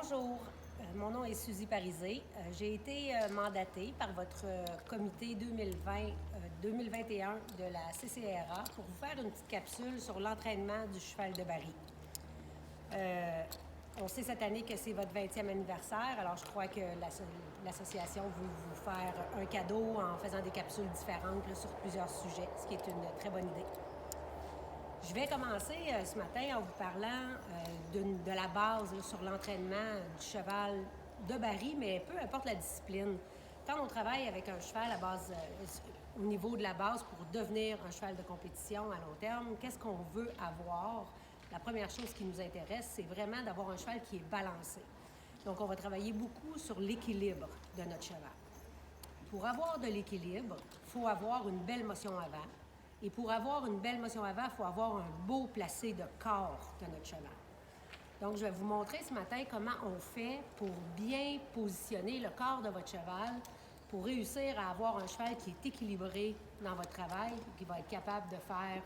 Bonjour, mon nom est Suzy Parisé. J'ai été mandatée par votre comité 2020-2021 de la CCRA pour vous faire une petite capsule sur l'entraînement du cheval de Barry. On sait cette année que c'est votre 20e anniversaire, alors je crois que l'association veut vous faire un cadeau en faisant des capsules différentes là, sur plusieurs sujets, ce qui est une très bonne idée. Je vais commencer ce matin en vous parlant de la base là, sur l'entraînement du cheval de Barry, mais peu importe la discipline. Quand on travaille avec un cheval à base, au niveau de la base pour devenir un cheval de compétition à long terme, qu'est-ce qu'on veut avoir? La première chose qui nous intéresse, c'est vraiment d'avoir un cheval qui est balancé. Donc, on va travailler beaucoup sur l'équilibre de notre cheval. Pour avoir de l'équilibre, il faut avoir une belle motion avant. Et pour avoir une belle motion avant, il faut avoir un beau placé de corps de notre cheval. Donc, je vais vous montrer ce matin comment on fait pour bien positionner le corps de votre cheval pour réussir à avoir un cheval qui est équilibré dans votre travail, qui va être capable de faire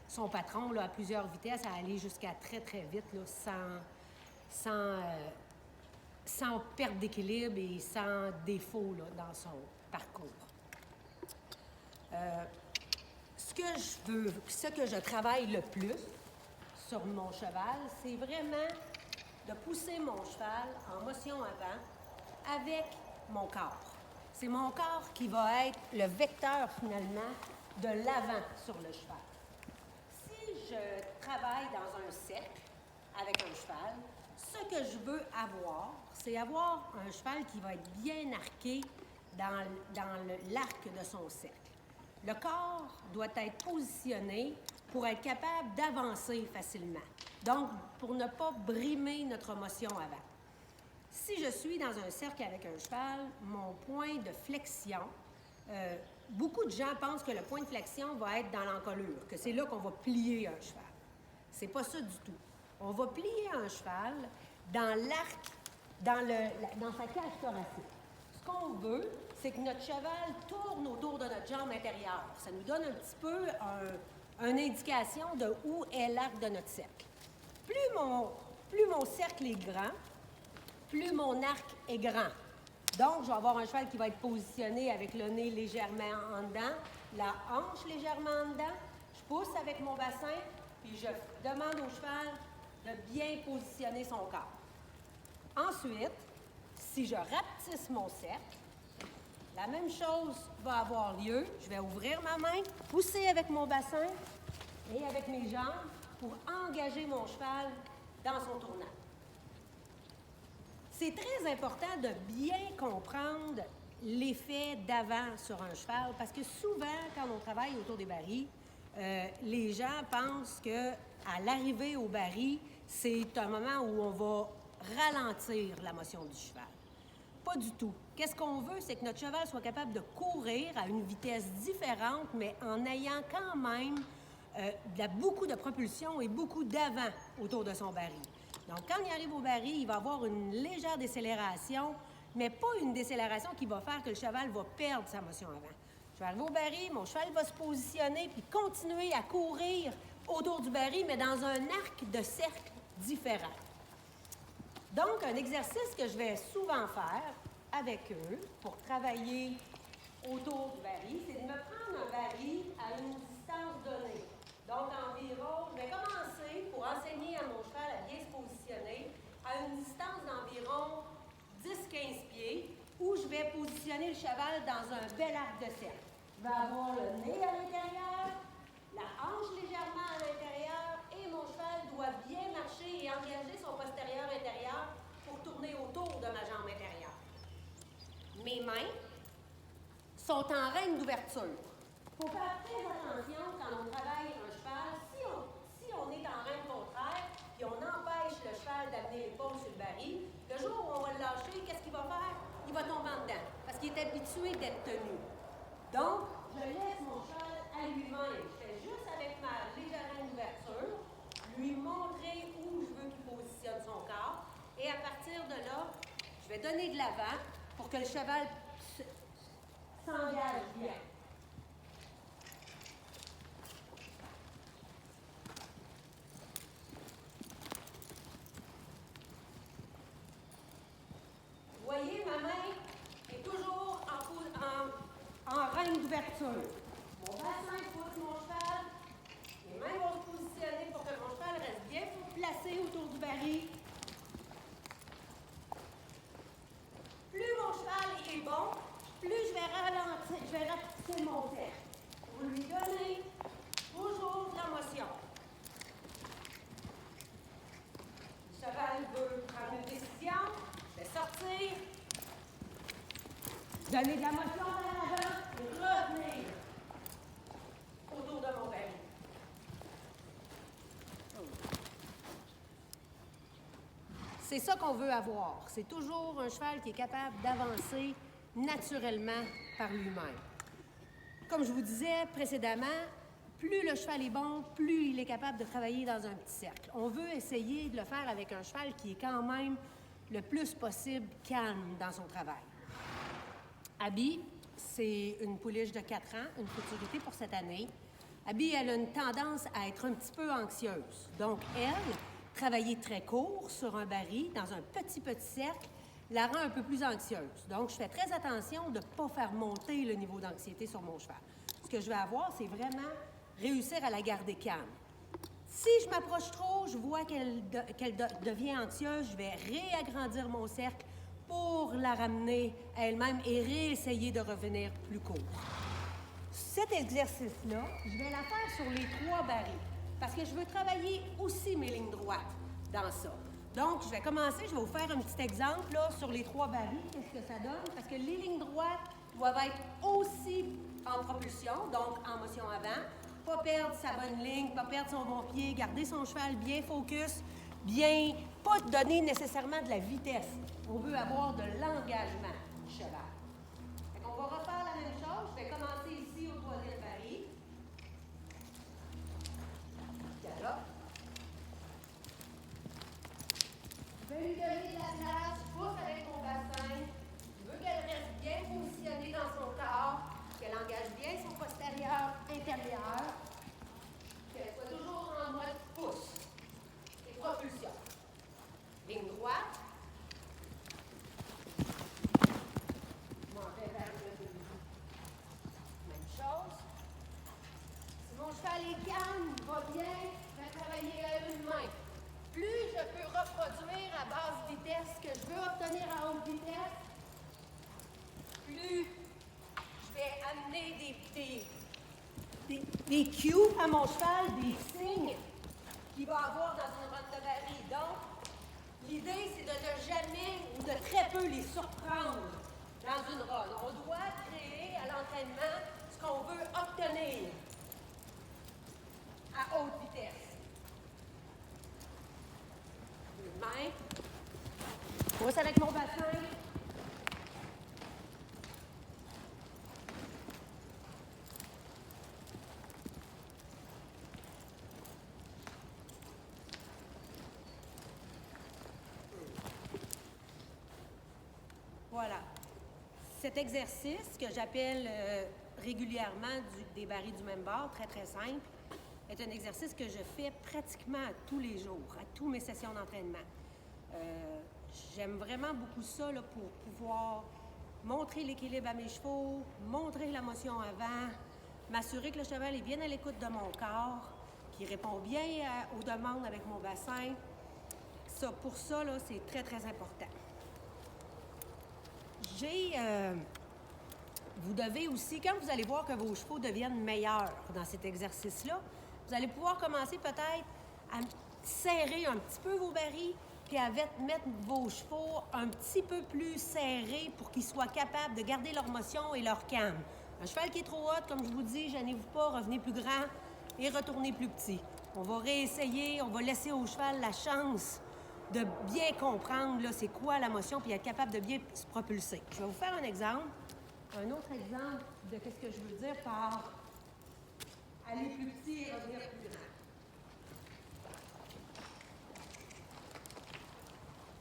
son patron là, à plusieurs vitesses, à aller jusqu'à très, très vite, là, sans perte d'équilibre et sans défaut là, dans son parcours. Ce que je travaille le plus sur mon cheval, c'est vraiment de pousser mon cheval en motion avant avec mon corps. C'est mon corps qui va être le vecteur finalement de l'avant sur le cheval. Si je travaille dans un cercle avec un cheval, ce que je veux avoir, c'est avoir un cheval qui va être bien arqué dans l'arc de son cercle. Le corps doit être positionné pour être capable d'avancer facilement. Donc, pour ne pas brimer notre motion avant. Si je suis dans un cercle avec un cheval, mon point de flexion, beaucoup de gens pensent que le point de flexion va être dans l'encolure, que c'est là qu'on va plier un cheval. C'est pas ça du tout. On va plier un cheval dans l'arc, dans sa cage thoracique. Ce qu'on veut, c'est que notre cheval tourne autour de notre jambe intérieure. Ça nous donne un petit peu une indication de où est l'arc de notre cercle. Plus mon cercle est grand, plus mon arc est grand. Donc, je vais avoir un cheval qui va être positionné avec le nez légèrement en dedans, la hanche légèrement en dedans. Je pousse avec mon bassin, puis je demande au cheval de bien positionner son corps. Ensuite, si je rapetisse mon cercle, la même chose va avoir lieu. Je vais ouvrir ma main, pousser avec mon bassin et avec mes jambes pour engager mon cheval dans son tournant. C'est très important de bien comprendre l'effet d'avant sur un cheval parce que souvent, quand on travaille autour des barils, les gens pensent qu'à l'arrivée au baril, c'est un moment où on va ralentir la motion du cheval. Pas du tout. Qu'est-ce qu'on veut, c'est que notre cheval soit capable de courir à une vitesse différente, mais en ayant quand même beaucoup de propulsion et beaucoup d'avant autour de son baril. Donc, quand il arrive au baril, il va avoir une légère décélération, mais pas une décélération qui va faire que le cheval va perdre sa motion avant. Je vais arriver au baril, mon cheval va se positionner puis continuer à courir autour du baril, mais dans un arc de cercle différent. Donc, un exercice que je vais souvent faire avec eux pour travailler autour du baril, c'est de me prendre un baril à une distance donnée. Donc, environ, je vais commencer pour enseigner à mon cheval à bien se positionner à une distance d'environ 10-15 pieds où je vais positionner le cheval dans un bel arc de cercle. Je vais avoir le nez à l'intérieur, la hanche légèrement à l'intérieur et mon cheval doit bien marcher et engager son postérieur intérieur pour tourner autour de ma jambe intérieure. Mes mains sont en règne d'ouverture. Il faut faire très attention quand on travaille un cheval. Si on est en règne contraire et on empêche le cheval d'amener l'épaule sur le baril, le jour où on va le lâcher, qu'est-ce qu'il va faire? Il va tomber en dedans parce qu'il est habitué d'être tenu. Donc, je laisse mon cheval à lui-même. Je fais juste avec ma légère règne d'ouverture, lui montrer où je veux qu'il positionne son corps. Et à partir de là, je vais donner de l'avant pour que le cheval s'engage bien. d'ouverture. Mon bassin pousse mon cheval. Les mains vont se positionner pour que mon cheval reste bien placé autour du baril. Plus mon cheval est bon, plus je vais rapetisser mon cercle pour lui donner toujours de la motion. Le cheval veut prendre une décision, je vais sortir, donner de la motion vers l'avant et revenir autour de mon baril. C'est ça qu'on veut avoir. C'est toujours un cheval qui est capable d'avancer naturellement par lui-même. Comme je vous disais précédemment, plus le cheval est bon, plus il est capable de travailler dans un petit cercle. On veut essayer de le faire avec un cheval qui est quand même le plus possible calme dans son travail. Abby, c'est une pouliche de 4 ans, une futurité pour cette année. Abby, elle a une tendance à être un petit peu anxieuse. Donc, elle, travailler très court sur un baril, dans un petit cercle, la rend un peu plus anxieuse. Donc, je fais très attention de ne pas faire monter le niveau d'anxiété sur mon cheval. Ce que je vais avoir, c'est vraiment réussir à la garder calme. Si je m'approche trop, je vois qu'elle devient anxieuse, je vais réagrandir mon cercle pour la ramener à elle-même et réessayer de revenir plus court. Cet exercice-là, je vais la faire sur les 3 barils parce que je veux travailler aussi mes lignes droites dans ça. Donc, je vais commencer, je vais vous faire un petit exemple là, sur les 3 barils, qu'est-ce que ça donne, parce que les lignes droites doivent être aussi en propulsion, donc en motion avant, pas perdre sa bonne ligne, pas perdre son bon pied, garder son cheval bien focus, bien, pas donner nécessairement de la vitesse. On veut avoir de l'engagement du cheval. Fait qu'on va refaire la même chose, je vais commencer ici au 3e baril. Galope. Je vais lui donner de la place, je pousse avec mon bassin. Je veux qu'elle reste bien positionnée dans son corps, qu'elle engage bien son postérieur, intérieur, qu'elle soit toujours en mode pouce et propulsion. Ligne droite. Je m'en vais vers le début. Même chose. Si mon cheval est calme, va bien, je vais travailler à une main. Plus je peux reproduire à basse vitesse ce que je veux obtenir à haute vitesse, plus je vais amener des cues à mon cheval, des signes qu'il va avoir dans une run de baril. Donc, l'idée, c'est de ne jamais ou de très peu les surprendre dans une run. On doit créer à l'entraînement ce qu'on veut obtenir à haute vitesse. Main. Pousse avec mon bassin. Voilà. Cet exercice que j'appelle régulièrement des barils du même bord, très très simple, est un exercice que je fais pratiquement tous les jours, à toutes mes sessions d'entraînement. J'aime vraiment beaucoup ça là, pour pouvoir montrer l'équilibre à mes chevaux, montrer la motion avant, m'assurer que le cheval est bien à l'écoute de mon corps, qu'il répond bien aux demandes avec mon bassin. Pour ça, là, c'est très, très important. Vous devez aussi, quand vous allez voir que vos chevaux deviennent meilleurs dans cet exercice-là, vous allez pouvoir commencer peut-être à serrer un petit peu vos barils, puis à mettre vos chevaux un petit peu plus serrés pour qu'ils soient capables de garder leur motion et leur calme. Un cheval qui est trop haut, comme je vous dis, gênez-vous pas, revenez plus grand et retournez plus petit. On va réessayer, on va laisser au cheval la chance de bien comprendre là, c'est quoi la motion puis être capable de bien se propulser. Je vais vous faire un exemple, un autre exemple de ce que je veux dire par aller plus petit et revenir plus grand.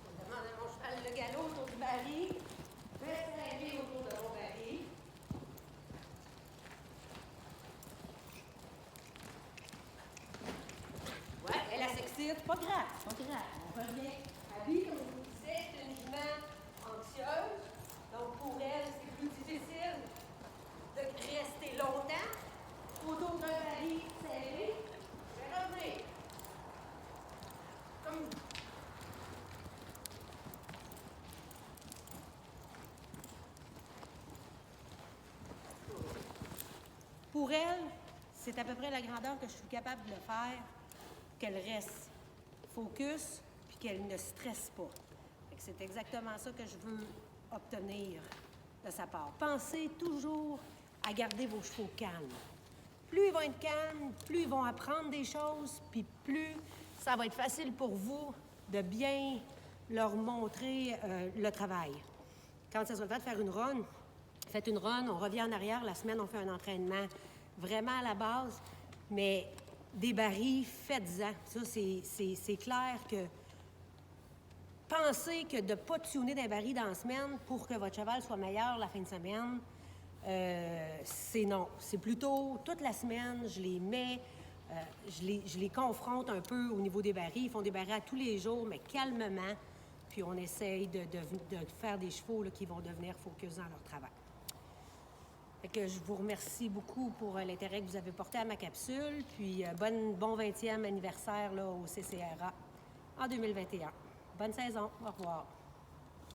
Je demande à mon cheval le galop autour du baril, reste serré autour de mon baril. Ouais, elle s'excite, pas grave, pas grave. On revient. Abby, comme je vous disais, c'est une jument anxieuse. Donc, pour elle, c'est plus difficile de rester pour elle, c'est à peu près la grandeur que je suis capable de le faire, qu'elle reste focus, puis qu'elle ne stresse pas. C'est exactement ça que je veux obtenir de sa part. Pensez toujours à garder vos chevaux calmes. Plus ils vont être calmes, plus ils vont apprendre des choses, puis plus ça va être facile pour vous de bien leur montrer le travail. Quand ça sera fait de faire une run, faites une run, on revient en arrière, la semaine, on fait un entraînement vraiment à la base, mais des barils, faites-en. Ça, c'est clair que pensez que de ne pas tuner des barils dans la semaine pour que votre cheval soit meilleur la fin de semaine, c'est non. C'est plutôt toute la semaine, je les mets, je les confronte un peu au niveau des barils. Ils font des barils à tous les jours, mais calmement. Puis on essaye de faire des chevaux là, qui vont devenir focus dans leur travail. Fait que je vous remercie beaucoup pour l'intérêt que vous avez porté à ma capsule. Puis bon 20e anniversaire là, au CCRA en 2021. Bonne saison. Au revoir.